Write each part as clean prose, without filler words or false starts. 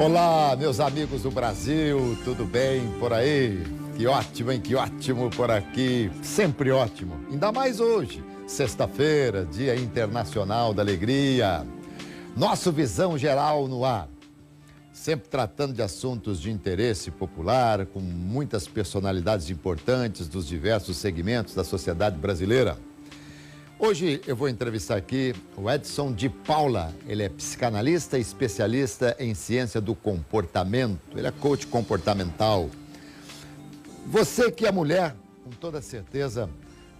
Olá, meus amigos do Brasil, tudo bem por aí? Que ótimo, hein? Que ótimo por aqui, sempre ótimo. Ainda mais hoje, sexta-feira, Dia Internacional da Alegria. Nosso Visão Geral no ar. Sempre tratando de assuntos de interesse popular, com muitas personalidades importantes dos diversos segmentos da sociedade brasileira. Hoje eu vou entrevistar aqui o Edson de Paula. Ele é psicanalista e especialista em ciência do comportamento. Ele é coach comportamental. Você que é mulher, com toda certeza,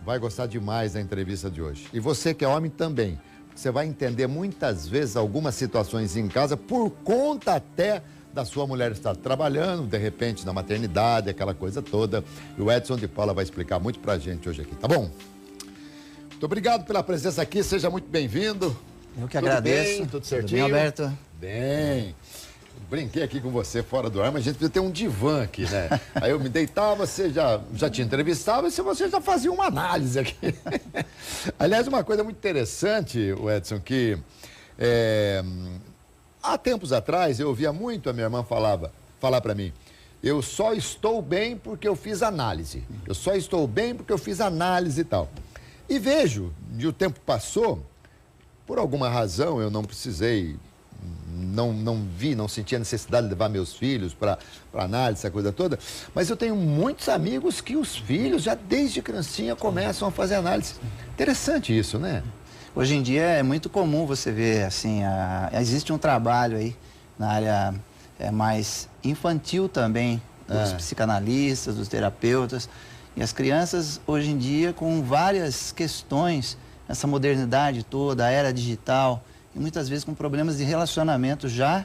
vai gostar demais da entrevista de hoje. E você que é homem também. Você vai entender muitas vezes algumas situações em casa por conta até da sua mulher estar trabalhando, de repente na maternidade, aquela coisa toda. E o Edson de Paula vai explicar muito pra gente hoje aqui, tá bom? Muito obrigado pela presença aqui, seja muito bem-vindo. Eu que agradeço. Bem, tudo certinho? Tudo bem, Alberto? Bem. Brinquei aqui com você fora do ar, mas a gente precisa ter um divã aqui, né? Aí eu me deitava, você já te entrevistava e você já fazia uma análise aqui. Aliás, uma coisa muito interessante, Edson, que há tempos atrás eu ouvia muito a minha irmã falar para mim: eu só estou bem porque eu fiz análise. Eu só estou bem porque eu fiz análise e tal. E vejo, e o tempo passou, por alguma razão eu não precisei, não senti a necessidade de levar meus filhos para análise, essa coisa toda, mas eu tenho muitos amigos que os filhos já desde criancinha começam a fazer análise. Interessante isso, né? Hoje em dia é muito comum você ver, assim, existe um trabalho aí na área mais infantil também, dos psicanalistas, dos terapeutas. E as crianças, hoje em dia, com várias questões, essa modernidade toda, a era digital, e muitas vezes com problemas de relacionamento já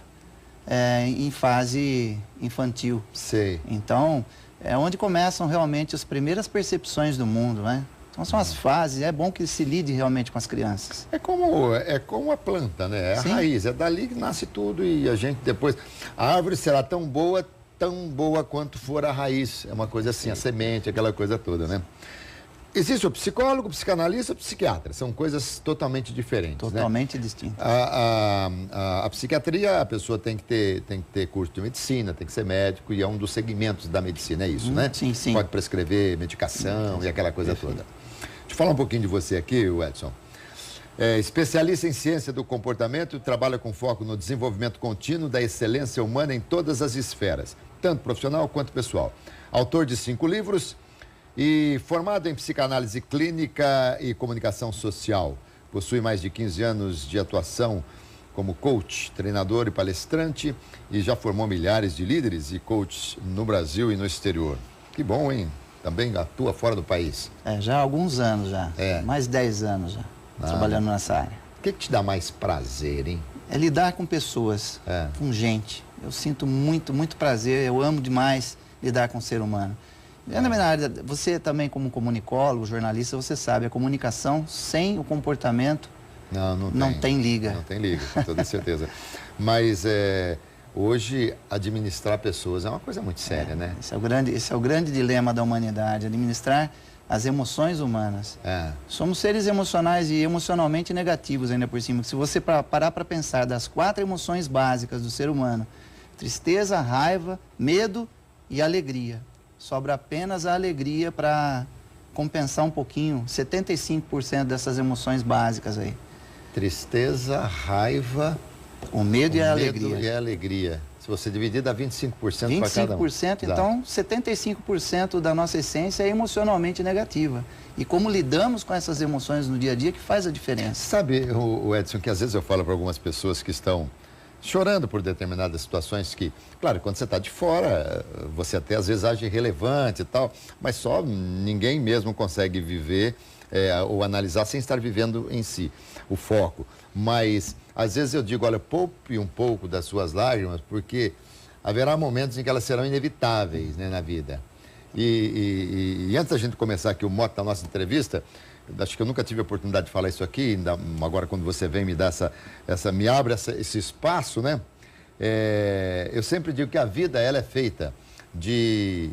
em fase infantil. Sei. Então, é onde começam realmente as primeiras percepções do mundo, né? Então, são as fases, é bom que se lide realmente com as crianças. É como a planta, né? É a raiz, é dali que nasce tudo e a gente depois... A árvore será tão boa quanto for a raiz. É uma coisa assim, a semente, aquela coisa toda, né? Existe o psicólogo, o psicanalista, o psiquiatra. São coisas totalmente diferentes, totalmente distintas. A psiquiatria, a pessoa tem que ter curso de medicina, tem que ser médico, e é um dos segmentos da medicina, é isso, né? Sim, sim. Pode prescrever medicação e aquela coisa toda. Deixa eu falar um pouquinho de você aqui, Edson. Especialista em ciência do comportamento e trabalha com foco no desenvolvimento contínuo da excelência humana em todas as esferas, tanto profissional quanto pessoal. Autor de 5 livros e formado em psicanálise clínica e comunicação social. Possui mais de 15 anos de atuação como coach, treinador e palestrante e já formou milhares de líderes e coaches no Brasil e no exterior. Que bom, hein? Também atua fora do país. Já há alguns anos já. Mais de 10 anos já. Trabalhando nessa área. O que te dá mais prazer, hein? É lidar com pessoas, com gente. Eu sinto muito, muito prazer, eu amo demais lidar com o ser humano. Na minha área, você também como comunicólogo, jornalista, você sabe, a comunicação sem o comportamento não tem liga. Não tem liga, com toda certeza. Mas hoje administrar pessoas é uma coisa muito séria, né? Esse é o grande dilema da humanidade, administrar as emoções humanas. Somos seres emocionais e emocionalmente negativos ainda por cima. Se você parar para pensar das 4 emoções básicas do ser humano, tristeza, raiva, medo e alegria, sobra apenas a alegria para compensar um pouquinho, 75% dessas emoções básicas aí. Tristeza, raiva, o medo e a alegria. E a alegria. Se você dividir, dá 25% para cada um. 25%, então 75% da nossa essência é emocionalmente negativa. E como lidamos com essas emoções no dia a dia que faz a diferença. Sabe, o Edson, que às vezes eu falo para algumas pessoas que estão chorando por determinadas situações que, claro, quando você está de fora, você até às vezes age irrelevante e tal, mas só ninguém mesmo consegue viver ou analisar sem estar vivendo em si, o foco. Mas, às vezes eu digo, olha, poupe um pouco das suas lágrimas, porque haverá momentos em que elas serão inevitáveis, né, na vida. E antes da gente começar aqui o mote da nossa entrevista, acho que eu nunca tive a oportunidade de falar isso aqui, ainda agora quando você vem me dá me abre esse espaço, né? Eu sempre digo que a vida, ela é feita de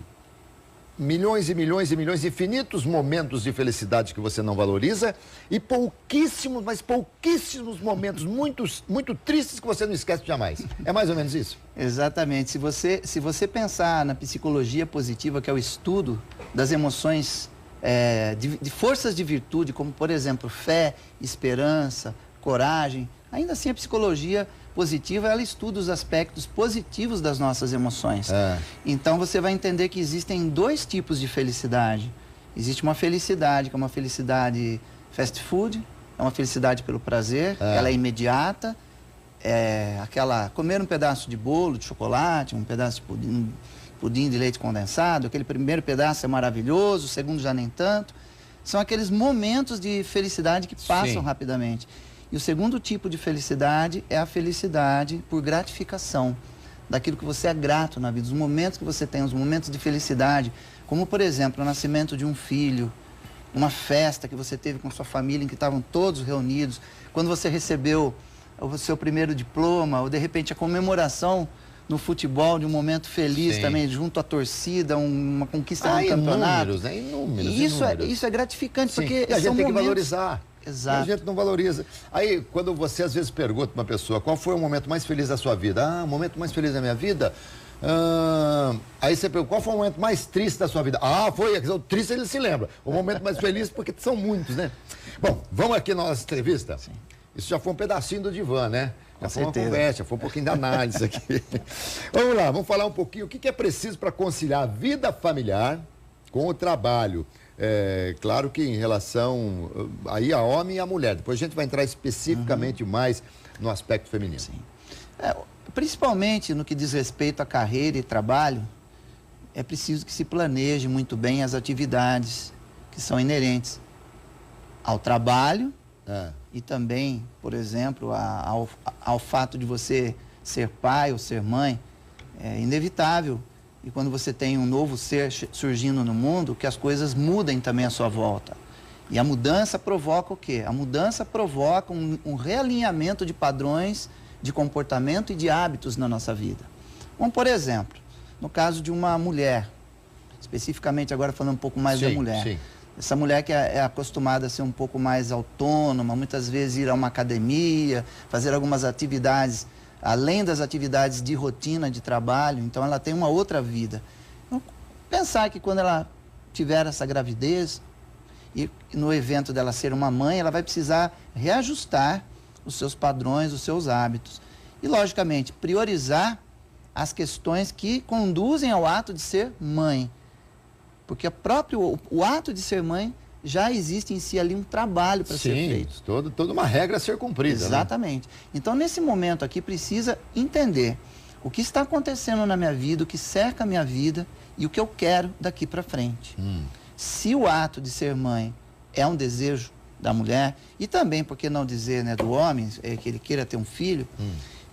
milhões e milhões e milhões, infinitos momentos de felicidade que você não valoriza e pouquíssimos, mas pouquíssimos momentos muito tristes que você não esquece jamais. É mais ou menos isso? Exatamente. Se você pensar na psicologia positiva, que é o estudo das emoções, de forças de virtude, como, por exemplo, fé, esperança, coragem, ainda assim a psicologia positiva, ela estuda os aspectos positivos das nossas emoções. Então você vai entender que existem dois tipos de felicidade. Existe uma felicidade, que é uma felicidade fast food, é uma felicidade pelo prazer, ela é imediata, comer um pedaço de bolo de chocolate, um pedaço de pudim de leite condensado, aquele primeiro pedaço é maravilhoso, o segundo já nem tanto. São aqueles momentos de felicidade que passam rapidamente. E o segundo tipo de felicidade é a felicidade por gratificação, daquilo que você é grato na vida, os momentos que você tem, os momentos de felicidade, como, por exemplo, o nascimento de um filho, uma festa que você teve com sua família, em que estavam todos reunidos, quando você recebeu o seu primeiro diploma, ou de repente a comemoração no futebol de um momento feliz também, junto à torcida, uma conquista no campeonato. Inúmeros. Isso é gratificante, porque e a gente tem que valorizar. Exato. A gente não valoriza. Aí, quando você às vezes pergunta para uma pessoa qual foi o momento mais feliz da sua vida? O momento mais feliz da minha vida? Aí você pergunta, qual foi o momento mais triste da sua vida? Foi, o triste ele se lembra. O momento mais feliz, porque são muitos, né? Bom, vamos aqui na nossa entrevista? Sim. Isso já foi um pedacinho do divã, né? Já foi uma conversa, já foi um pouquinho da análise aqui. Vamos lá, vamos falar um pouquinho o que é preciso para conciliar a vida familiar com o trabalho. Claro que em relação aí a homem e a mulher. Depois a gente vai entrar especificamente mais no aspecto feminino. Sim. Principalmente no que diz respeito à carreira e trabalho, é preciso que se planeje muito bem as atividades que são inerentes ao trabalho e também, por exemplo, ao fato de você ser pai ou ser mãe. É inevitável. E quando você tem um novo ser surgindo no mundo, que as coisas mudem também à sua volta. E a mudança provoca o quê? A mudança provoca um realinhamento de padrões de comportamento e de hábitos na nossa vida. Como, por exemplo, no caso de uma mulher, especificamente agora falando um pouco mais da mulher. Sim. Essa mulher que é acostumada a ser um pouco mais autônoma, muitas vezes ir a uma academia, fazer algumas atividades além das atividades de rotina de trabalho, então ela tem uma outra vida. Então, pensar que quando ela tiver essa gravidez e no evento dela ser uma mãe, ela vai precisar reajustar os seus padrões, os seus hábitos. E, logicamente, priorizar as questões que conduzem ao ato de ser mãe. Porque o ato de ser mãe já existe em si ali um trabalho para ser feito. Toda uma regra a ser cumprida. Exatamente. Né? Então, nesse momento aqui, precisa entender o que está acontecendo na minha vida, o que cerca a minha vida e o que eu quero daqui para frente. Se o ato de ser mãe é um desejo da mulher, e também, por que não dizer, né, do homem, que ele queira ter um filho,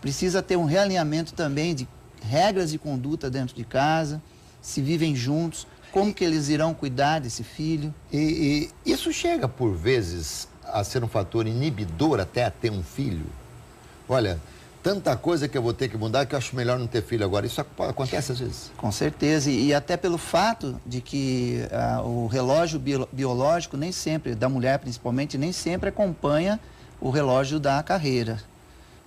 precisa ter um realinhamento também de regras de conduta dentro de casa, se vivem juntos, como que eles irão cuidar desse filho. E isso chega, por vezes, a ser um fator inibidor até a ter um filho? Olha, tanta coisa que eu vou ter que mudar que eu acho melhor não ter filho agora. Isso acontece às vezes? Com certeza. E até pelo fato de que o relógio biológico nem sempre, da mulher principalmente, nem sempre acompanha o relógio da carreira.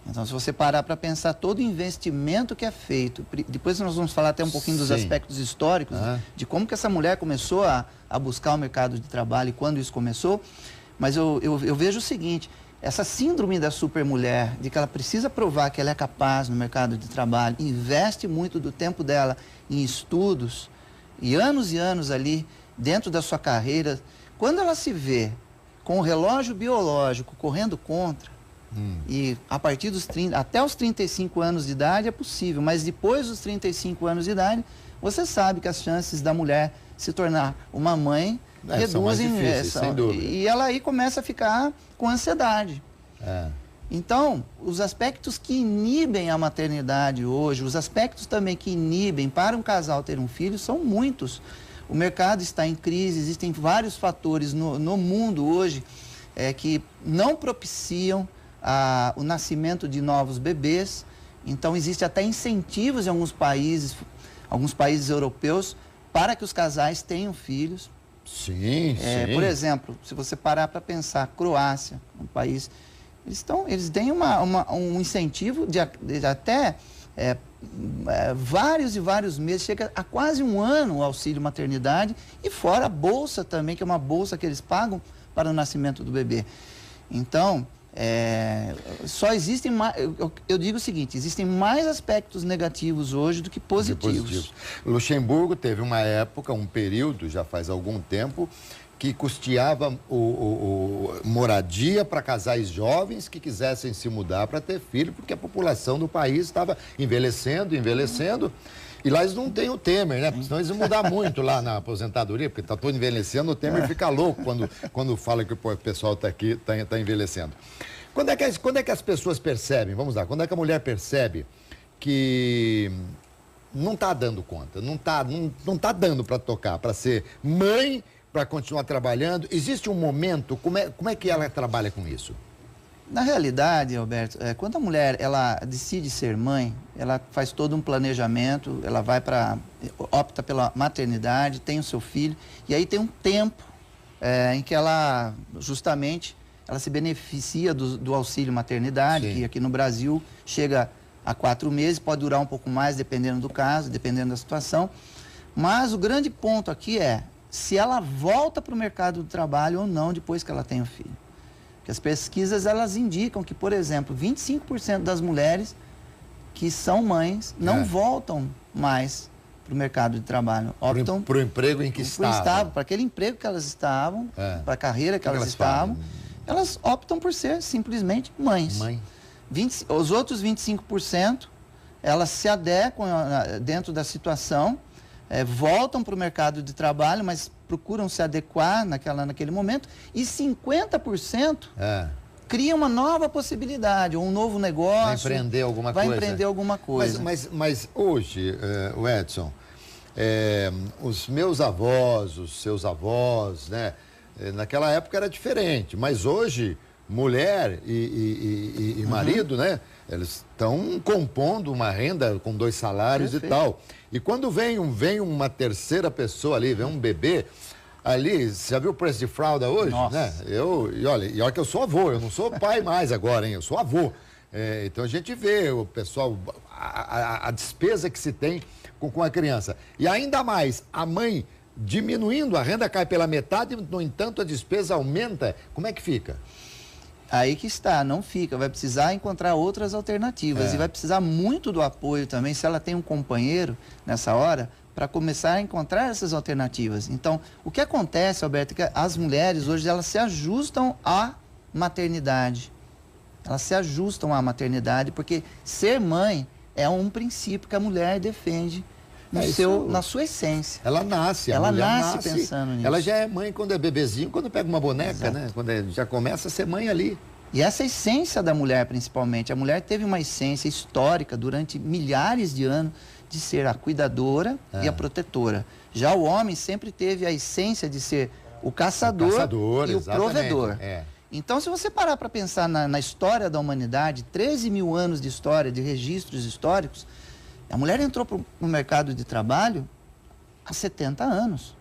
Então, se você parar para pensar todo o investimento que é feito, depois nós vamos falar até um pouquinho dos aspectos históricos, de como que essa mulher começou a buscar o mercado de trabalho e quando isso começou, mas eu vejo o seguinte, essa síndrome da supermulher, de que ela precisa provar que ela é capaz no mercado de trabalho, investe muito do tempo dela em estudos e anos ali dentro da sua carreira, quando ela se vê com o relógio biológico correndo contra, e a partir dos 30, até os 35 anos de idade é possível, mas depois dos 35 anos de idade, você sabe que as chances da mulher se tornar uma mãe reduzem, sem dúvida. E ela aí começa a ficar com ansiedade. Então, os aspectos que inibem a maternidade hoje, os aspectos também que inibem para um casal ter um filho são muitos. O mercado está em crise, existem vários fatores no mundo hoje que não propiciam o nascimento de novos bebês. Então, existe até incentivos em alguns países europeus para que os casais tenham filhos. Sim, sim. Por exemplo, se você parar para pensar, Croácia, um país, eles têm um incentivo de até vários e vários meses, chega a quase um ano o auxílio maternidade, e fora a bolsa também, que é uma bolsa que eles pagam para o nascimento do bebê. Então, só existem mais, eu digo o seguinte, existem mais aspectos negativos hoje do que positivos. Luxemburgo teve uma época, um período, já faz algum tempo, que custeava moradia para casais jovens que quisessem se mudar para ter filho, porque a população do país estava envelhecendo. E lá eles não têm o Temer, né? Porque senão eles vão mudar muito lá na aposentadoria, porque está todo envelhecendo, o Temer fica louco quando fala que o pessoal está aqui, está envelhecendo. Quando é que as pessoas percebem, vamos lá, quando é que a mulher percebe que não está dando conta, não tá dando para tocar, para ser mãe, para continuar trabalhando? Existe um momento, como é que ela trabalha com isso? Na realidade, Alberto, quando a mulher ela decide ser mãe, ela faz todo um planejamento, ela opta pela maternidade, tem o seu filho, e aí tem um tempo em que ela justamente se beneficia do auxílio maternidade, Sim. que aqui no Brasil chega a 4 meses, pode durar um pouco mais, dependendo do caso, dependendo da situação. Mas o grande ponto aqui é se ela volta para o mercado do trabalho ou não depois que ela tem o filho. Porque as pesquisas, elas indicam que, por exemplo, 25% das mulheres que são mães não voltam mais para o mercado de trabalho. Optam para o emprego em que estavam. Para aquele emprego que elas estavam, para a carreira que elas estavam. Elas optam por ser simplesmente mães. Os outros 25%, elas se adequam dentro da situação, voltam para o mercado de trabalho, mas procuram se adequar naquele momento, e 50% cria uma nova possibilidade, ou um novo negócio. Vai empreender alguma coisa. Vai empreender alguma coisa. Mas hoje, o Edson, os meus avós, os seus avós, né? Naquela época era diferente, mas hoje, mulher e marido, né? Eles estão compondo uma renda com 2 salários. Perfeito. E tal. E quando vem uma terceira pessoa ali, vem um bebê, ali, você já viu o preço de fralda hoje? Nossa. Né? E olha que eu sou avô, eu não sou pai mais agora, hein? Eu sou avô. Então a gente vê o pessoal, a despesa que se tem com a criança. E ainda mais, a mãe diminuindo, a renda cai pela metade, no entanto a despesa aumenta. Como é que fica? Aí que está, não fica, vai precisar encontrar outras alternativas e vai precisar muito do apoio também, se ela tem um companheiro nessa hora, para começar a encontrar essas alternativas. Então, o que acontece, Alberto, é que as mulheres hoje, elas se ajustam à maternidade. Elas se ajustam à maternidade, porque ser mãe é um princípio que a mulher defende na sua essência. Ela nasce, ela nasce pensando nisso. Ela já é mãe quando é bebezinho, quando pega uma boneca, exato, né? Quando já começa a ser mãe ali. E essa essência da mulher, principalmente, a mulher teve uma essência histórica durante milhares de anos de ser a cuidadora e a protetora. Já o homem sempre teve a essência de ser o caçador e o provedor. Então, se você parar para pensar na história da humanidade, 13 mil anos de história, de registros históricos, a mulher entrou para o mercado de trabalho há 70 anos.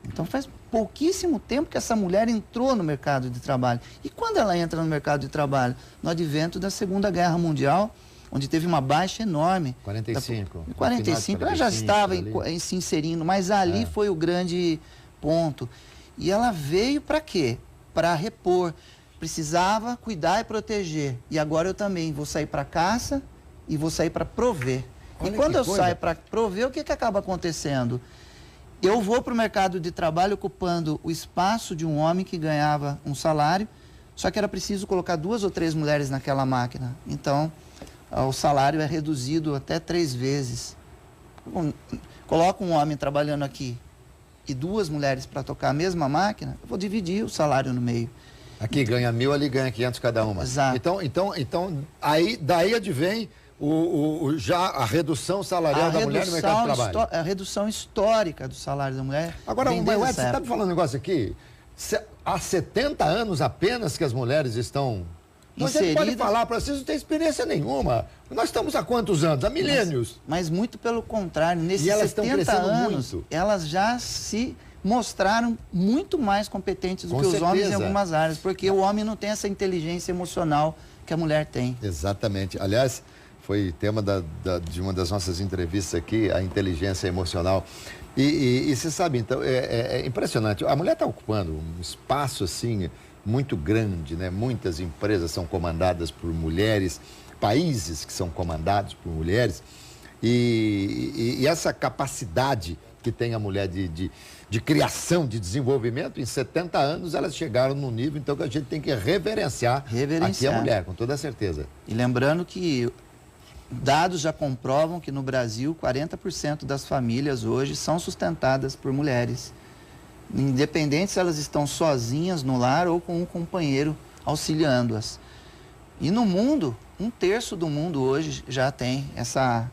Então, faz pouquíssimo tempo que essa mulher entrou no mercado de trabalho. E quando ela entra no mercado de trabalho? No advento da Segunda Guerra Mundial, onde teve uma baixa enorme. 45. 45, ela já estava se inserindo, mas ali foi o grande ponto. E ela veio para quê? Para repor. Precisava cuidar e proteger. E agora eu também vou sair para caça e vou sair para prover. Olha, e quando eu saio para prover, o que acaba acontecendo? Eu vou para o mercado de trabalho ocupando o espaço de um homem que ganhava um salário, só que era preciso colocar 2 ou 3 mulheres naquela máquina. Então, o salário é reduzido até 3 vezes. Coloca um homem trabalhando aqui e 2 mulheres para tocar a mesma máquina, eu vou dividir o salário no meio. Aqui ganha 1.000, ali ganha 500 cada uma. Exato. Então daí advem já a redução salarial da mulher no mercado de trabalho. A redução histórica do salário da mulher. Agora, você está me falando um negócio aqui, há 70 anos apenas que as mulheres estão inseridas. Você pode falar para vocês, não tem experiência nenhuma. Nós estamos há quantos anos? Há milênios. Mas muito pelo contrário, nesses E elas 70 anos, muito. elas já se mostraram muito mais competentes do que os homens em algumas áreas, porque o homem não tem essa inteligência emocional que a mulher tem. Exatamente. Aliás, foi tema de uma das nossas entrevistas aqui, a inteligência emocional. E você sabe, então, é impressionante. A mulher está ocupando um espaço, assim, muito grande, né? Muitas empresas são comandadas por mulheres, países que são comandados por mulheres. E essa capacidade que tem a mulher de criação, de desenvolvimento, em 70 anos elas chegaram num nível, então, que a gente tem que reverenciar aqui a mulher, com toda certeza. E lembrando que dados já comprovam que no Brasil 40% das famílias hoje são sustentadas por mulheres, independente se elas estão sozinhas no lar ou com um companheiro auxiliando-as. E no mundo, 1/3 do mundo hoje já tem essa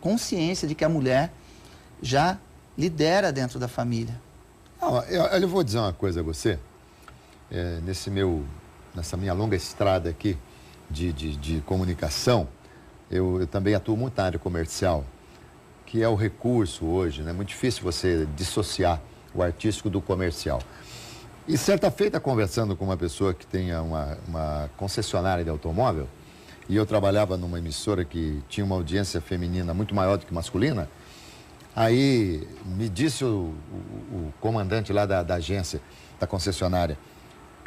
consciência de que a mulher já lidera dentro da família. Eu vou dizer uma coisa a você, nessa minha longa estrada aqui de comunicação, eu também atuo muito na área comercial, que é o recurso hoje, né? É muito difícil você dissociar o artístico do comercial. E certa feita, conversando com uma pessoa que tenha uma concessionária de automóvel, e eu trabalhava numa emissora que tinha uma audiência feminina muito maior do que masculina, aí me disse o comandante lá da agência, da concessionária,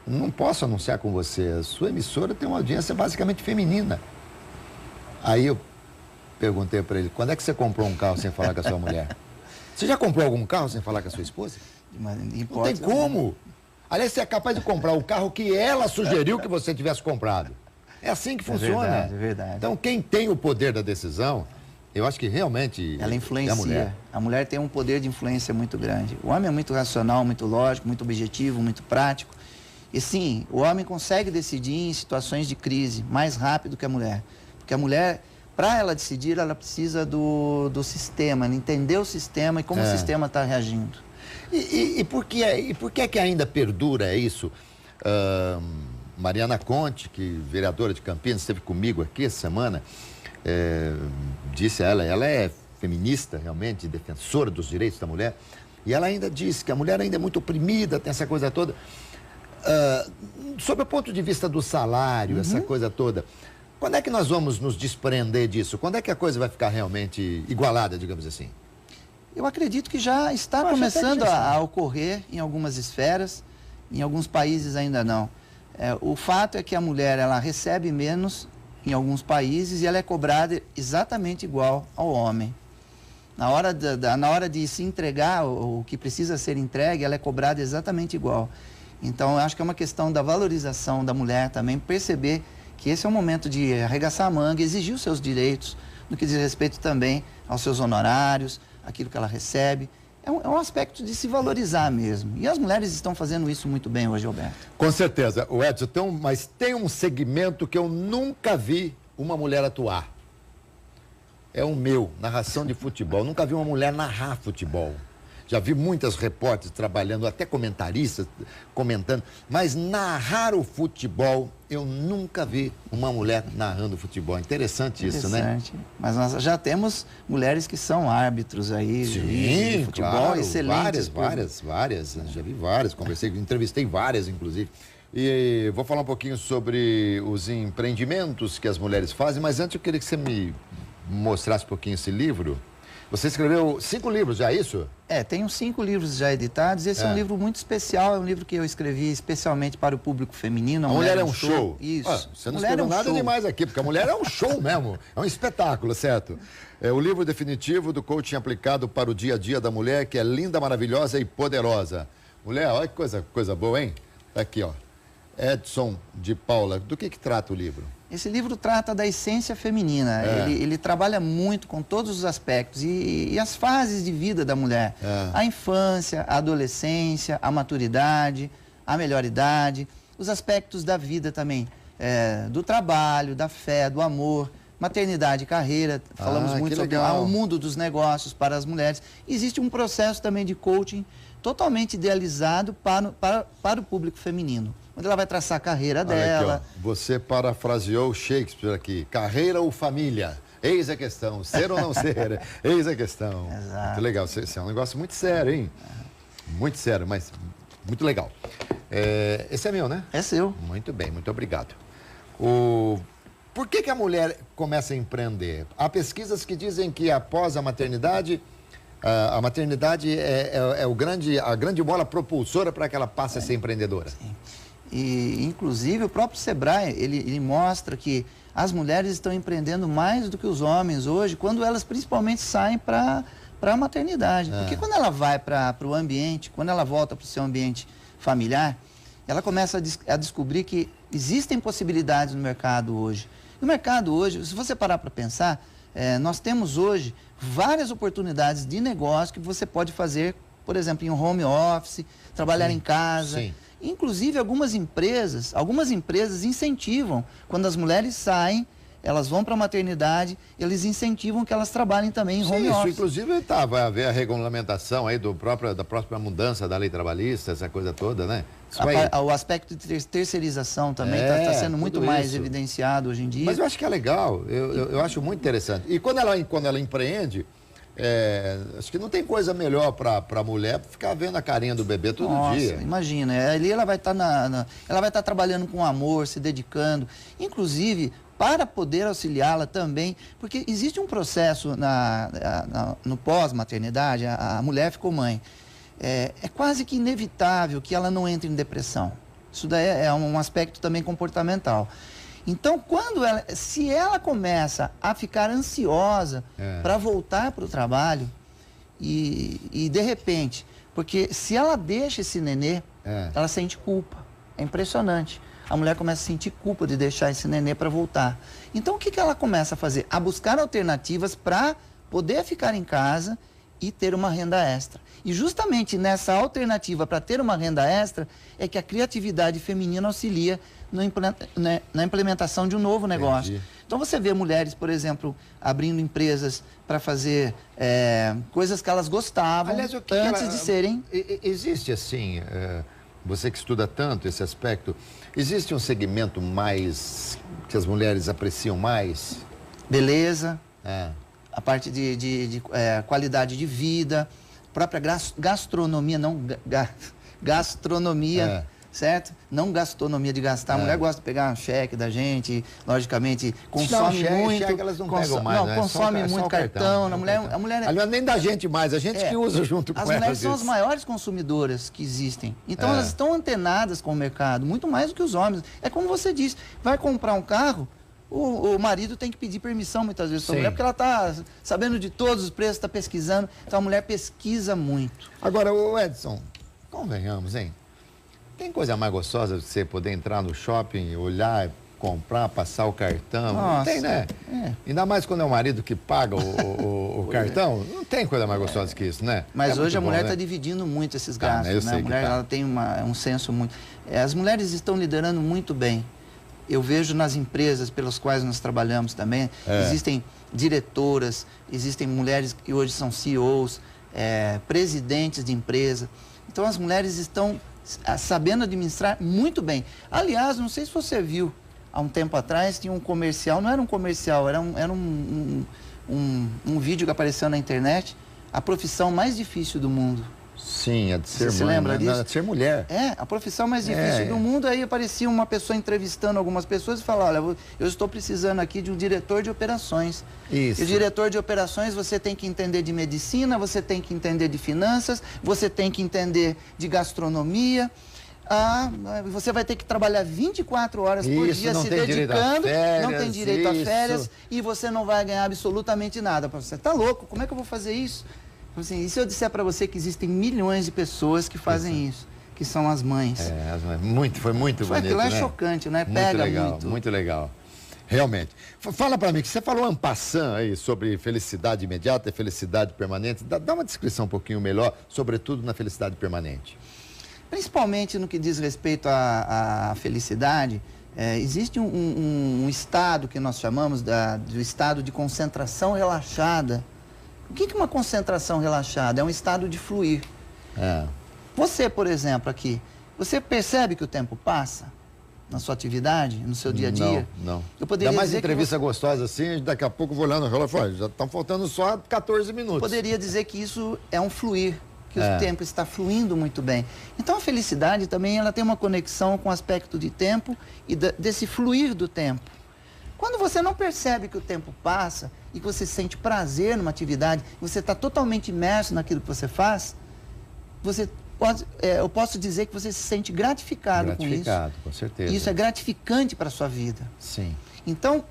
não posso anunciar com você, a sua emissora tem uma audiência basicamente feminina. Aí eu perguntei para ele, quando é que você comprou um carro sem falar com a sua mulher? Você já comprou algum carro sem falar com a sua esposa? Não tem como. Aliás, você é capaz de comprar o carro que ela sugeriu que você tivesse comprado. É assim que funciona. É verdade. Então, quem tem o poder da decisão, eu acho que realmente ela influencia. É a mulher. A mulher tem um poder de influência muito grande. O homem é muito racional, muito lógico, muito objetivo, muito prático. E sim, o homem consegue decidir em situações de crise mais rápido que a mulher. Porque a mulher, para ela decidir, ela precisa do sistema, entender o sistema e como o sistema está reagindo. E por que é que ainda perdura isso? Mariana Conte, que vereadora de Campinas, esteve comigo aqui essa semana, disse ela é feminista realmente, defensora dos direitos da mulher, e ela ainda disse que a mulher ainda é muito oprimida, tem essa coisa toda. Sob o ponto de vista do salário, essa coisa toda, quando é que nós vamos nos desprender disso? Quando é que a coisa vai ficar realmente igualada, digamos assim? Eu acredito que já está começando a ocorrer em algumas esferas, em alguns países ainda não. O fato é que a mulher ela recebe menos em alguns países e ela é cobrada exatamente igual ao homem. Na hora de se entregar o que precisa ser entregue, ela é cobrada exatamente igual. Então, eu acho que é uma questão da valorização da mulher também, perceber que esse é o momento de arregaçar a manga, exigir os seus direitos, no que diz respeito também aos seus honorários, aquilo que ela recebe. É um aspecto de se valorizar mesmo. E as mulheres estão fazendo isso muito bem hoje, Alberto. Com certeza. O Edson, mas tem um segmento que eu nunca vi uma mulher atuar. É o meu, narração de futebol. Nunca vi uma mulher narrar futebol. Já vi muitas repórteres trabalhando, até comentaristas comentando, mas narrar o futebol, eu nunca vi uma mulher narrando futebol. Interessante isso, né? Mas nós já temos mulheres que são árbitros aí de futebol, claro, excelentes. Várias. Já vi várias, entrevistei várias, inclusive. E vou falar um pouquinho sobre os empreendimentos que as mulheres fazem, mas antes eu queria que você me mostrasse um pouquinho esse livro. Você escreveu 5 livros já, é isso? Tenho 5 livros já editados. Esse é um livro muito especial, é um livro que eu escrevi especialmente para o público feminino. A mulher é um show. Isso. Você não escreveu nada demais aqui, porque a mulher é um show mesmo, é um espetáculo, certo? É o livro definitivo do coaching aplicado para o dia a dia da mulher, que é linda, maravilhosa e poderosa. Mulher, olha que coisa boa, hein? Tá aqui, ó. Edson de Paula. Do que trata o livro? Esse livro trata da essência feminina. Ele trabalha muito com todos os aspectos e as fases de vida da mulher. A infância, a adolescência, a maturidade, a melhor idade, os aspectos da vida também, do trabalho, da fé, do amor, maternidade e carreira. Falamos muito sobre o mundo dos negócios para as mulheres. Existe um processo também de coaching totalmente idealizado para o público feminino. onde ela vai traçar a carreira Olha dela. aqui, ó. Você parafraseou Shakespeare aqui. Carreira ou família? Eis a questão. Ser ou não ser? Eis a questão. Exato. Muito legal. Isso é um negócio muito sério, hein? Muito sério, mas muito legal. Esse é meu, né? É seu. Muito bem, muito obrigado. Por que a mulher começa a empreender? Há pesquisas que dizem que após a maternidade, a maternidade é a grande mola propulsora para que ela passe a ser empreendedora. Sim. E, inclusive, o próprio Sebrae, ele mostra que as mulheres estão empreendendo mais do que os homens hoje, quando elas principalmente saem para a maternidade. Porque quando ela vai para o ambiente, quando ela volta para o seu ambiente familiar, ela começa a descobrir que existem possibilidades no mercado hoje. No mercado hoje, se você parar para pensar, nós temos hoje várias oportunidades de negócio que você pode fazer, por exemplo, em um home office, trabalhar em casa. Sim. Inclusive, algumas empresas incentivam, quando as mulheres saem, elas vão para a maternidade, eles incentivam que elas trabalhem também em home Isso, office. inclusive, vai haver a regulamentação aí da própria mudança da lei trabalhista, essa coisa toda, né? O aspecto de terceirização também está sendo muito mais evidenciado hoje em dia. Mas eu acho que é legal, eu acho muito interessante. E quando ela empreende, acho que não tem coisa melhor para a mulher ficar vendo a carinha do bebê todo dia. Imagina, ali ela vai estar ela vai estar trabalhando com amor, se dedicando, inclusive para poder auxiliá-la também, porque existe um processo no pós-maternidade, a mulher ficou mãe. É quase que inevitável que ela não entre em depressão. Isso daí é um aspecto também comportamental. Então, se ela começa a ficar ansiosa para voltar para o trabalho e de repente, porque se ela deixa esse nenê, ela sente culpa. É impressionante. A mulher começa a sentir culpa de deixar esse nenê para voltar. Então, o que ela começa a fazer? A buscar alternativas para poder ficar em casa e ter uma renda extra. E justamente nessa alternativa para ter uma renda extra é que a criatividade feminina auxilia na implementação de um novo negócio. Entendi. Então você vê mulheres, por exemplo, abrindo empresas para fazer coisas que elas gostavam. Aliás, antes de serem... Existe assim, você que estuda tanto esse aspecto, existe um segmento mais que as mulheres apreciam mais? Beleza, a parte de qualidade de vida, própria gastronomia, gastronomia, certo? Não gastronomia de gastar. A mulher gosta de pegar um cheque da gente, logicamente, consome muito. Cheque elas não pegam mais, né? Consome muito cartão. A mulher aliás, nem da gente mais, a gente que usa junto com elas. As mulheres são as maiores consumidoras que existem. Então, elas estão antenadas com o mercado, muito mais do que os homens. É como você disse, vai comprar um carro, o marido tem que pedir permissão muitas vezes para a mulher, porque ela está sabendo de todos os preços, está pesquisando. Então, a mulher pesquisa muito. Agora, o Edson, convenhamos, hein? Tem coisa mais gostosa de você poder entrar no shopping, olhar, comprar, passar o cartão? Nossa, não tem, né? Ainda mais quando é o marido que paga o cartão. Não tem coisa mais gostosa que isso, né? Mas hoje a mulher está dividindo muito esses gastos, né? A mulher ela tem um senso muito... as mulheres estão liderando muito bem. Eu vejo nas empresas pelas quais nós trabalhamos também, existem diretoras, existem mulheres que hoje são CEOs, presidentes de empresa. Então as mulheres estão sabendo administrar muito bem. Aliás, não sei se você viu, há um tempo atrás tinha um comercial, não era um comercial, era um vídeo que apareceu na internet, a profissão mais difícil do mundo. Sim, a de ser mãe. Você lembra disso? A de ser mulher. A profissão mais difícil do mundo. Aí aparecia uma pessoa entrevistando algumas pessoas e falava, olha, eu estou precisando aqui de um diretor de operações. Isso. E o diretor de operações, você tem que entender de medicina, você tem que entender de finanças, você tem que entender de gastronomia. Você vai ter que trabalhar 24 horas por dia se dedicando, não tem direito a férias e você não vai ganhar absolutamente nada. Você está louco? Como é que eu vou fazer isso? Assim, e se eu disser para você que existem milhões de pessoas que fazem isso, que são as mães? As mães. Foi muito bonito, aquilo é chocante, né? Pega muito. Muito legal. Realmente. Fala para mim, que você falou en passant aí sobre felicidade imediata e felicidade permanente. Dá uma descrição um pouquinho melhor, sobretudo na felicidade permanente. Principalmente no que diz respeito à felicidade, existe um estado que nós chamamos do estado de concentração relaxada. O que é uma concentração relaxada? É um estado de fluir. Você, por exemplo, aqui, Você percebe que o tempo passa na sua atividade, no seu dia a dia? Não. Eu poderia Ainda mais dizer entrevista gostosa assim, daqui a pouco eu vou olhando no relógio e falo, já estão faltando só 14 minutos. Poderia dizer que isso é um fluir, que o tempo está fluindo muito bem. Então a felicidade também ela tem uma conexão com o aspecto de tempo e desse fluir do tempo. Quando você não percebe que o tempo passa e que você sente prazer numa atividade, você está totalmente imerso naquilo que você faz, eu posso dizer que você se sente gratificado com isso. Gratificado, com certeza. Isso é gratificante para a sua vida. Sim. Então,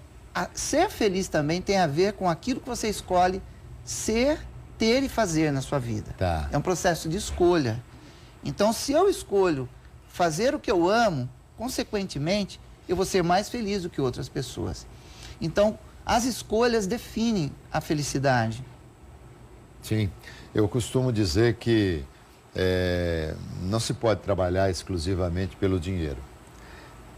ser feliz também tem a ver com aquilo que você escolhe ser, ter e fazer na sua vida. Tá. É um processo de escolha. Então, se eu escolho fazer o que eu amo, consequentemente, eu vou ser mais feliz do que outras pessoas. Então, as escolhas definem a felicidade. Sim. Eu costumo dizer que não se pode trabalhar exclusivamente pelo dinheiro.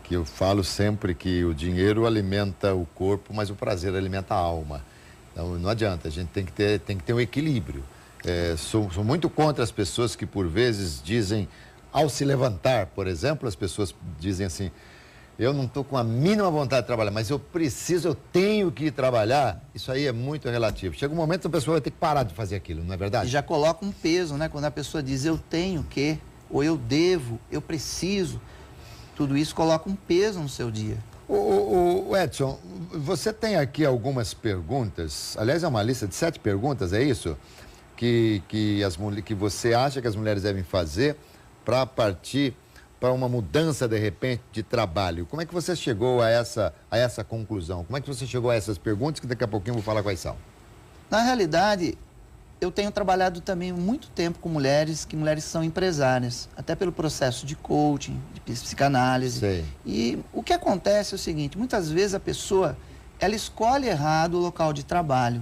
Que eu falo sempre que o dinheiro alimenta o corpo, mas o prazer alimenta a alma. Então, não adianta, a gente tem que ter um equilíbrio. Sou muito contra as pessoas que, por vezes, dizem, ao se levantar, por exemplo, as pessoas dizem assim, eu não estou com a mínima vontade de trabalhar, mas eu tenho que ir trabalhar. Isso aí é muito relativo. Chega um momento que a pessoa vai ter que parar de fazer aquilo, não é verdade? E já coloca um peso, né? Quando a pessoa diz eu tenho que, ou eu devo, eu preciso, tudo isso coloca um peso no seu dia. O Edson, você tem aqui algumas perguntas, aliás é uma lista de 7 perguntas, é isso? Que você acha que as mulheres devem fazer para partir para uma mudança, de repente, de trabalho. Como é que você chegou a essa conclusão? Como é que você chegou a essas perguntas, que daqui a pouquinho eu vou falar quais são? Na realidade, eu tenho trabalhado também muito tempo com mulheres que são empresárias, até pelo processo de coaching, de psicanálise. Sei. E o que acontece é o seguinte, muitas vezes a pessoa, ela escolhe errado o local de trabalho,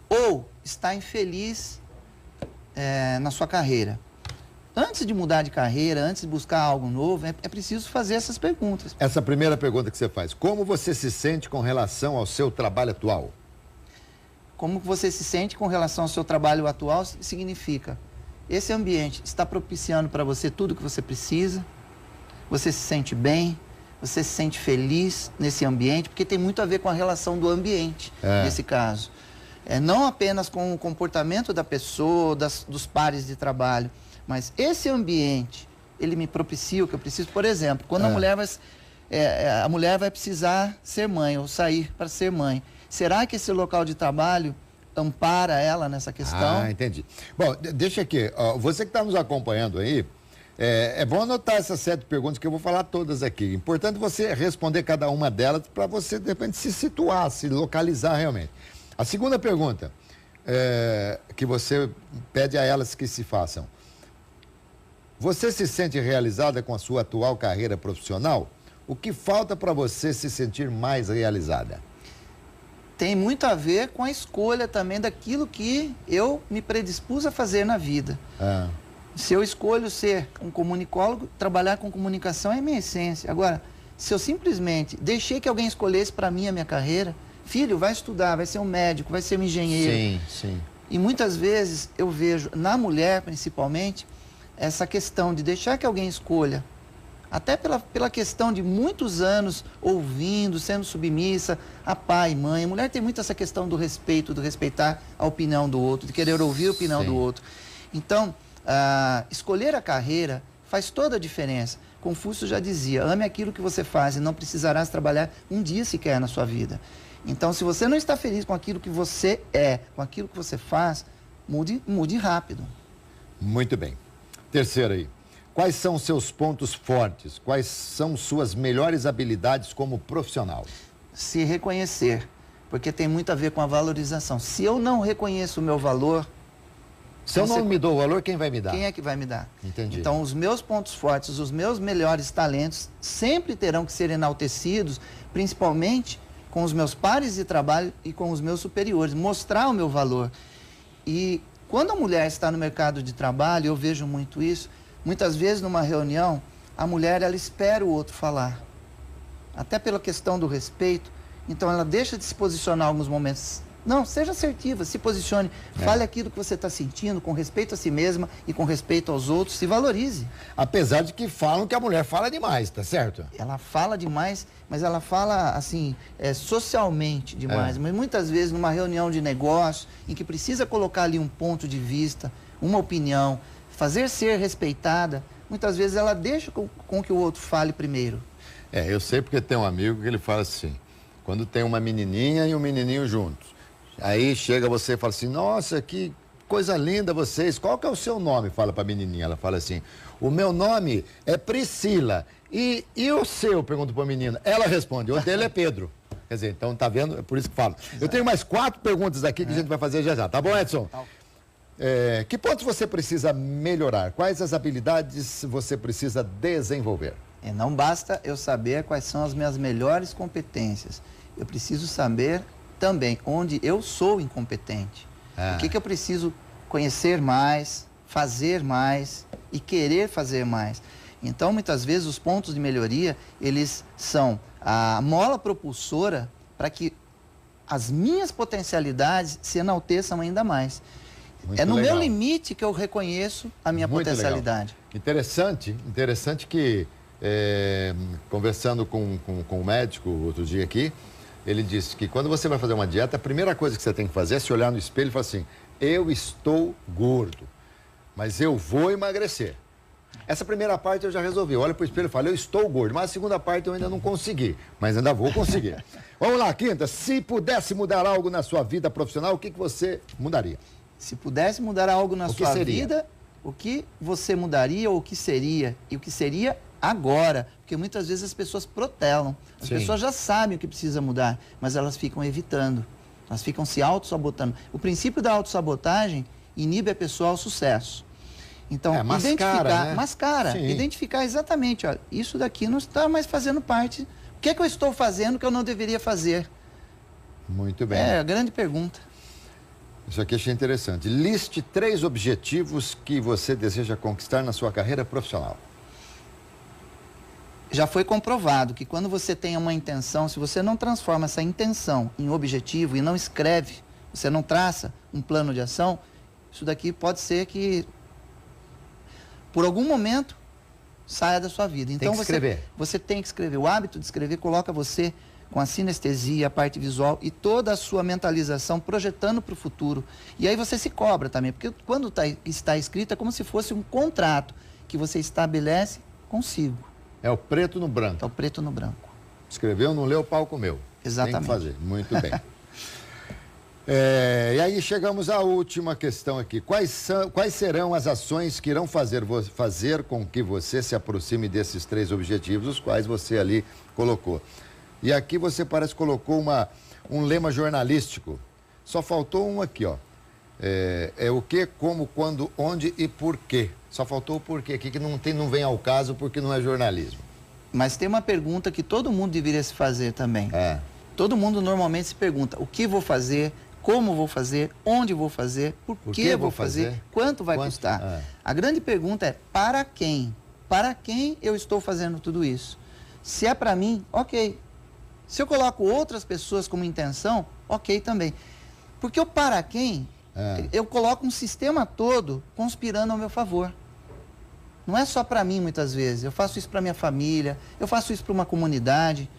ou está infeliz na sua carreira. Antes de mudar de carreira, antes de buscar algo novo, é preciso fazer essas perguntas. Essa primeira pergunta que você faz, como você se sente com relação ao seu trabalho atual? Como você se sente com relação ao seu trabalho atual significa, esse ambiente está propiciando para você tudo que você precisa, você se sente bem, você se sente feliz nesse ambiente, porque tem muito a ver com a relação do ambiente, nesse caso. Não apenas com o comportamento da pessoa, dos pares de trabalho, mas esse ambiente, ele me propicia o que eu preciso. Por exemplo, quando a mulher vai precisar ser mãe ou sair para ser mãe, será que esse local de trabalho ampara ela nessa questão? Ah, entendi. Bom, deixa aqui, você que está nos acompanhando aí, é bom anotar essas 7 perguntas que eu vou falar todas aqui. Importante você responder cada uma delas para você, de repente, se situar, se localizar realmente. A segunda pergunta que você pede a elas que se façam. Você se sente realizada com a sua atual carreira profissional? O que falta para você se sentir mais realizada? Tem muito a ver com a escolha também daquilo que eu me predispus a fazer na vida. Se eu escolho ser um comunicólogo, trabalhar com comunicação é minha essência. Agora, se eu simplesmente deixei que alguém escolhesse para mim a minha carreira, filho, vai estudar, vai ser um médico, vai ser um engenheiro. Sim, sim. E muitas vezes eu vejo, na mulher principalmente, essa questão de deixar que alguém escolha, até pela questão de muitos anos ouvindo, sendo submissa a pai e mãe. A mulher tem muito essa questão do respeito, do respeitar a opinião do outro, de querer ouvir a opinião do outro. Então, escolher a carreira faz toda a diferença. Confúcio já dizia, ame aquilo que você faz e não precisarás trabalhar um dia sequer na sua vida. Então, se você não está feliz com aquilo que você com aquilo que você faz, mude rápido. Muito bem. Terceiro aí. Quais são seus pontos fortes? Quais são suas melhores habilidades como profissional? Se reconhecer, porque tem muito a ver com a valorização. Se eu não reconheço o meu valor... Se eu não me dou o valor, quem vai me dar? Quem é que vai me dar? Entendi. Então, os meus pontos fortes, os meus melhores talentos, sempre terão que ser enaltecidos, principalmente com os meus pares de trabalho e com os meus superiores. Mostrar o meu valor. E quando a mulher está no mercado de trabalho, eu vejo muito isso, muitas vezes numa reunião, a mulher ela espera o outro falar. Até pela questão do respeito, então ela deixa de se posicionar em alguns momentos Não, seja assertiva, se posicione, fale aquilo que você está sentindo com respeito a si mesma e com respeito aos outros, se valorize. Apesar de que falam que a mulher fala demais, tá certo? Ela fala demais, mas ela fala assim, socialmente demais. Mas muitas vezes numa reunião de negócio, em que precisa colocar ali um ponto de vista, uma opinião, fazer ser respeitada, muitas vezes ela deixa com que o outro fale primeiro. Eu sei porque tem um amigo que ele fala assim, quando tem uma menininha e um menininho juntos, aí chega você e fala assim, nossa, que coisa linda vocês, qual que é o seu nome? Fala pra menininha, ela fala assim, o meu nome é Priscila, e o seu? Pergunta pra menina, ela responde, o dele é Pedro. Quer dizer, então tá vendo, é por isso que falo. Eu tenho mais 4 perguntas aqui que a gente vai fazer já, tá bom, Edson? Que pontos você precisa melhorar? Quais as habilidades você precisa desenvolver? Não basta eu saber quais são as minhas melhores competências, eu preciso saber também onde eu sou incompetente. O que eu preciso conhecer mais, fazer mais e querer fazer mais. Então, muitas vezes, os pontos de melhoria, eles são a mola propulsora para que as minhas potencialidades se enalteçam ainda mais. Muito no legal. meu limite que eu reconheço a minha Muito potencialidade. Legal. Interessante que, conversando com o médico outro dia aqui, ele disse que quando você vai fazer uma dieta, a primeira coisa que você tem que fazer é se olhar no espelho e falar assim, eu estou gordo, mas eu vou emagrecer. Essa primeira parte eu já resolvi, eu olho para o espelho e falo, eu estou gordo, mas a segunda parte eu ainda não consegui, mas ainda vou conseguir. Vamos lá, Quinta, se pudesse mudar algo na sua vida profissional, o que você mudaria? Se pudesse mudar algo na sua vida, o que você mudaria ou o que seria? E o que seria agora? Porque muitas vezes as pessoas protelam. As pessoas já sabem o que precisa mudar, mas elas ficam evitando. Elas ficam se auto-sabotando. O princípio da autossabotagem inibe a pessoa ao sucesso. Então, identificar exatamente, ó, isso daqui não está mais fazendo parte. O que é que eu estou fazendo que eu não deveria fazer? Muito bem. É a grande pergunta. Isso aqui achei interessante. Liste 3 objetivos que você deseja conquistar na sua carreira profissional. Já foi comprovado que quando você tem uma intenção, se você não transforma essa intenção em objetivo e não escreve, você não traça um plano de ação, isso daqui pode ser que, por algum momento, saia da sua vida. Então, você tem que escrever. O hábito de escrever coloca você com a sinestesia, a parte visual e toda a sua mentalização projetando para o futuro. E aí você se cobra também, porque quando está escrito é como se fosse um contrato que você estabelece consigo. É o preto no branco. É o preto no branco. Escreveu, não leu, o pau comeu. Exatamente. Tem que fazer. Muito bem. E aí chegamos à última questão aqui. Quais serão as ações que irão fazer com que você se aproxime desses 3 objetivos, os quais você ali colocou? E aqui você parece que colocou um lema jornalístico. Só faltou um aqui, ó. O que, como, quando, onde e por quê. Só faltou o porquê aqui, que não vem ao caso porque não é jornalismo. Mas tem uma pergunta que todo mundo deveria se fazer também. Todo mundo normalmente se pergunta, o que vou fazer, como vou fazer, onde vou fazer, por que vou fazer, quanto vai custar. A grande pergunta é, para quem? Para quem eu estou fazendo tudo isso? Se é para mim, ok. Se eu coloco outras pessoas como intenção, ok também. Porque o para quem, eu coloco um sistema todo conspirando ao meu favor. Não é só para mim, muitas vezes. Eu faço isso para minha família, eu faço isso para uma comunidade.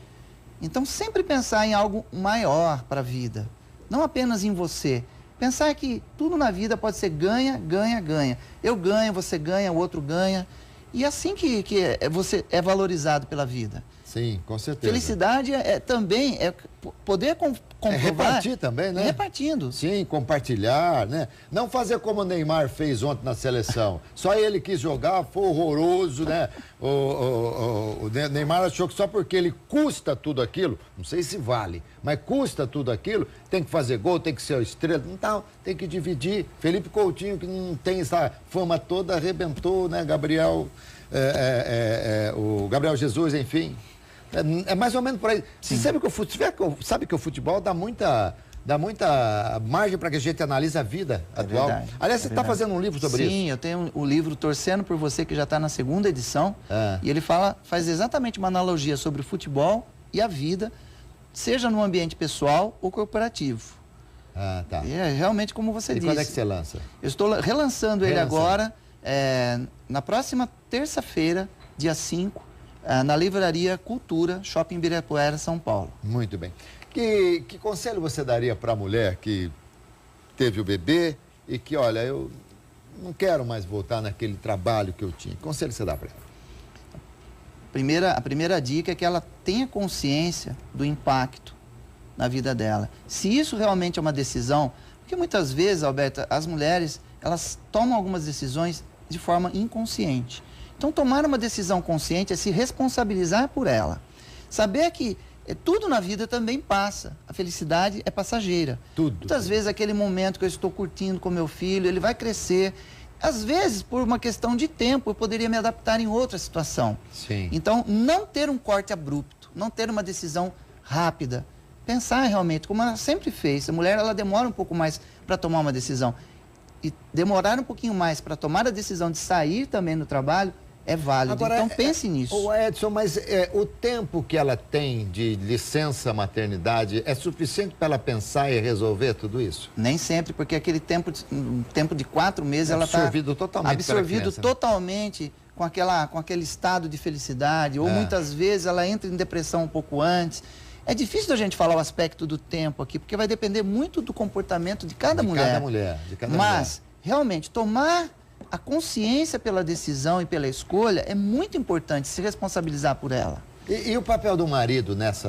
Então, sempre pensar em algo maior para a vida. Não apenas em você. Pensar que tudo na vida pode ser ganha, ganha, ganha. Eu ganho, você ganha, o outro ganha. E assim que você é valorizado pela vida. Sim, com certeza. Felicidade também é poder comprovar. Repartir também, né? Repartindo. Sim, compartilhar, né? Não fazer como o Neymar fez ontem na seleção. Só ele quis jogar, foi horroroso, né? O Neymar achou que só porque ele custa tudo aquilo, não sei se vale, mas custa tudo aquilo, tem que fazer gol, tem que ser a estrela, não, tem que dividir. Felipe Coutinho, que não tem essa fama toda, arrebentou, né? O Gabriel Jesus, enfim. É mais ou menos por aí. Você sabe que o futebol dá muita margem para que a gente analise a vida atual. Verdade, Aliás, você está fazendo um livro sobre isso? Sim, eu tenho o livro Torcendo por Você, que já está na 2ª edição. E ele faz exatamente uma analogia sobre o futebol e a vida, seja no ambiente pessoal ou corporativo. Ah, tá. E é realmente como você disse. E quando é que você lança? Eu estou relançando ele agora, na próxima terça-feira, dia 5, na Livraria Cultura, Shopping Ibirapuera, São Paulo. Muito bem. Que conselho você daria para a mulher que teve o bebê e que, olha, eu não quero mais voltar naquele trabalho que eu tinha? Que conselho você dá para ela? A primeira dica é que ela tenha consciência do impacto na vida dela. Se isso realmente é uma decisão, porque muitas vezes, Alberto, as mulheres, elas tomam algumas decisões de forma inconsciente. Então, tomar uma decisão consciente é se responsabilizar por ela. Saber que tudo na vida também passa. A felicidade é passageira. Muitas vezes, aquele momento que eu estou curtindo com meu filho, ele vai crescer. Às vezes, por uma questão de tempo, eu poderia me adaptar em outra situação. Sim. Então, não ter um corte abrupto, não ter uma decisão rápida. Pensar realmente, como ela sempre fez. A mulher, ela demora um pouco mais para tomar uma decisão. E demorar um pouquinho mais para tomar a decisão de sair também do trabalho é válido. Agora, então, pense nisso. Ô Edson, mas o tempo que ela tem de licença maternidade é suficiente para ela pensar e resolver tudo isso? Nem sempre, porque aquele tempo de 4 meses ela está absorvido totalmente absorvido totalmente com aquele estado de felicidade, ou muitas vezes ela entra em depressão um pouco antes. É difícil da gente falar o aspecto do tempo aqui, porque vai depender muito do comportamento de cada mulher. Mas, realmente, tomar a consciência pela decisão e pela escolha é muito importante, se responsabilizar por ela. E o papel do marido nesse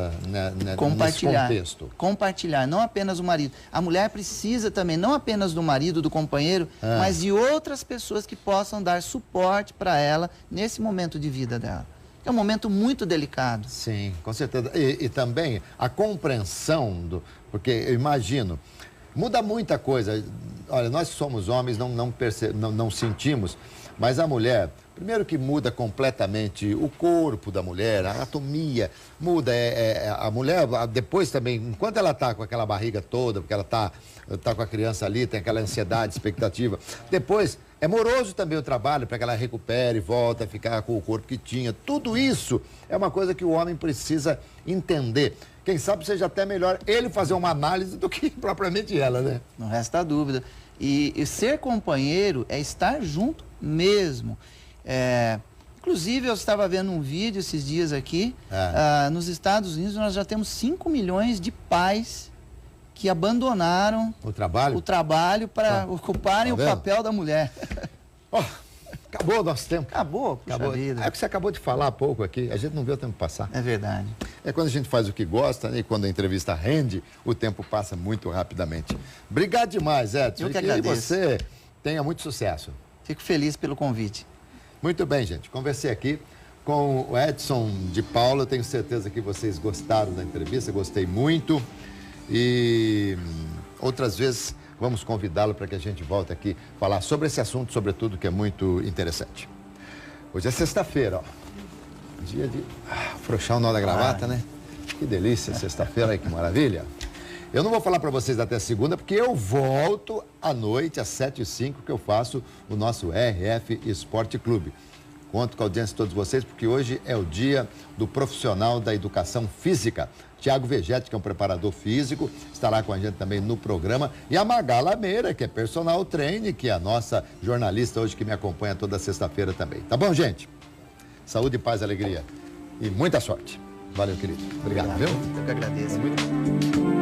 contexto? Compartilhar, não apenas o marido. A mulher precisa também, não apenas do marido, do companheiro, mas de outras pessoas que possam dar suporte para ela nesse momento de vida dela. É um momento muito delicado. Sim, com certeza. E também a compreensão, porque eu imagino, muda muita coisa. Olha, nós que somos homens não sentimos, mas a mulher, primeiro que muda completamente o corpo da mulher, a anatomia, muda. A mulher, depois também, enquanto ela está com aquela barriga toda, porque ela tá com a criança ali, tem aquela ansiedade, expectativa, depois é moroso também o trabalho para que ela recupere, volta a ficar com o corpo que tinha. Tudo isso é uma coisa que o homem precisa entender. Quem sabe seja até melhor ele fazer uma análise do que propriamente ela, né? Não resta dúvida. E ser companheiro é estar junto mesmo. Inclusive, eu estava vendo um vídeo esses dias aqui. Nos Estados Unidos, nós já temos 5 milhões de pais que abandonaram o trabalho para ocuparem o papel da mulher. Acabou o nosso tempo. Acabou. É o que você acabou de falar há pouco aqui, a gente não vê o tempo passar. É verdade. É quando a gente faz o que gosta, né? E quando a entrevista rende, o tempo passa muito rapidamente. Obrigado demais, Edson. Eu que agradeço. E você tenha muito sucesso. Fico feliz pelo convite. Muito bem, gente. Conversei aqui com o Edson de Paula. Eu tenho certeza que vocês gostaram da entrevista, gostei muito. E outras vezes vamos convidá-lo para que a gente volte aqui falar sobre esse assunto, sobretudo, que é muito interessante. Hoje é sexta-feira, ó. Dia de afrouxar o nó da gravata, né? Que delícia, sexta-feira, aí que maravilha. Eu não vou falar para vocês até segunda, porque eu volto à noite, às 7h05, que eu faço o nosso RF Esporte Clube. Conto com a audiência de todos vocês, porque hoje é o dia do profissional da educação física. Tiago Vegetti, que é um preparador físico, estará com a gente também no programa. E a Magala Meira, que é personal trainer, que é a nossa jornalista hoje que me acompanha toda sexta-feira também. Tá bom, gente? Saúde, paz, alegria e muita sorte. Valeu, querido. Obrigado, viu? Eu que agradeço. Muito bom.